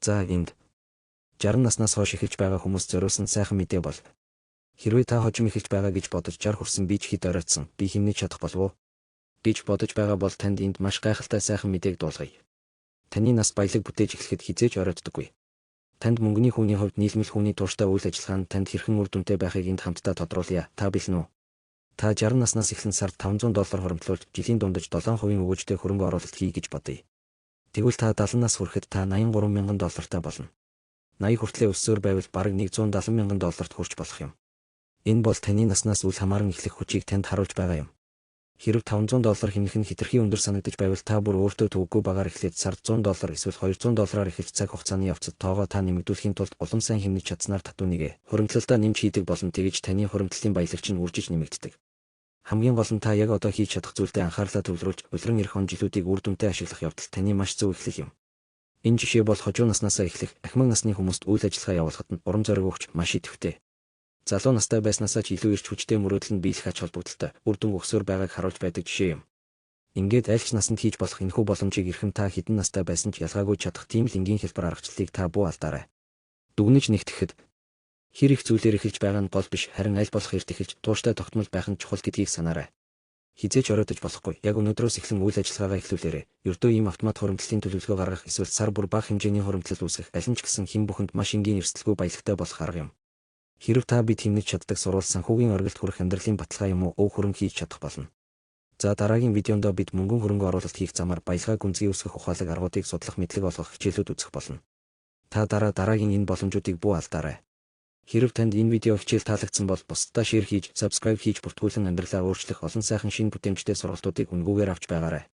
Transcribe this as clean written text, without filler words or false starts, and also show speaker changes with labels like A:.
A: За энд 60 наснаас хойш эхэлж байгаа хүмүүс зориулсан сайхан мэдээ бол хэрвээ та хожим эхэлж байгаа гэж бодож 60 хүрсэн би ч хэд оройтсон би хэмнэж чадах болов уу гэж бодож байгаа бол танд энд маш гайхалтай сайхан мэдээг дуулгая. Таны нас баялаг бүтээж эхлэхэд хизээж оройтдаггүй. Танд мөнгөний хүний хувьд нийлмэл хүний тууштай үйл ажиллагаа нь танд хэрхэн үр дүнтэй байхыг энд хамтдаа тодруулъя. Та бэлэн үү? Та 60 наснаас эхлэн сард $500 хуримтлуулж жилийн дундаж 7% өгөөжтэй хөрөнгө оруулалт хий гэж бодъё. Тэгвэл та 70 нас хүрэхэд та $83,000 болно. 80 хүртлээр өссөөр байвал бараг $170,000 хүрч болох юм. Энэ бол таны наснаас үл хамааран эхлэх хүчийг танд харуулж байгаа юм. Хэрв $500 хэмнэх нь хэтэрхий өндөр санагдаж байвал та бүр өөртөө төвөггүй багаар эхлээд сард $100 эсвэл $200 эхэлж цаг хугацааны явцад тоогоо та нэмэгдүүлэхийн тулд улам сайн хэмнэж чадсанаар татвар нэгэ хуримтлалтаа нэмж хийдэг болон тэгж таны хуримтлалын баялагч нь үржиж нэмэгддэг. Хамгийн гол нь та яг одоо хийж чадах зүйлдээ анхаарлаа төвлөрүүлж улиран ирэх он жилүүдийг үр дүнтэй ашиглах явдал таны маш зөв эхлэх юм. Энэ жишээ бол хожуу наснаасаа эхлэх ахмад насны хүмүүст үйл ажиллагаа явуулахад нь урам зориг өгч маш идэвхтэй. Залуу настай байснаасаа ч илүү ирч хүчтэй мөрөөдөл нь биелэх ач холбогдолтой үр дүн өгсөөр байгааг харуулж байдаг жишээ юм. Ингээд альч насанд хийж болох энэхүү боломжийг эрхэм та хэдэн настай байсан ч ялгаагүй чадах тийм л энгийн хэлбэр аргачлалыг та буу алдаарай. Дүгнэж нэгтгэхэд хэр их зүйлээр эхэлж байгаа нь гол биш, харин аль болох эрт эхэлж тууштай тогтмол байх нь чухал гэдгийг санаарай. Хизээч оройтож болохгүй. Яг өнөөдрөөс эхлэн үйл ажиллагаагаа эхлүүлээрэй. Ердөө ийм автомат хуримтлалын төлөвлөгөө гаргах эсвэл сар бүр бага хэмжээний хуримтлал үүсгэх аль нь ч гэсэн хэн бүхэнд маш энгийн эрсдэлгүй баялагтай болох арга юм. Хэрв та бид хэмнэж чаддаг сурвал санхүүгийн оргилд хүрэх амьдралын баталгаа юм уу өв хөрөнгө хийж чадах болно. За дараагийн видеонд бид мөнгөн хөрөнгө оруулалт хийх замаар баялгаа гүнзгий үүсгэх ухаалаг аргуудыг судлах мэдлэг олгох хичээлүүд үзэх болно. Та дараагийн энэ боломжуудыг буу алдаарай. Хэрв танд энэ видео хичээл таалагдсан бол бусдаа шеэр хийж, subscribe хийж бүртгүүлэн амьдралаа өөрчлөх олон сайхан шинэ бүтээмжтэй сургалтуудыг үнгүүгээр авч байгаарай.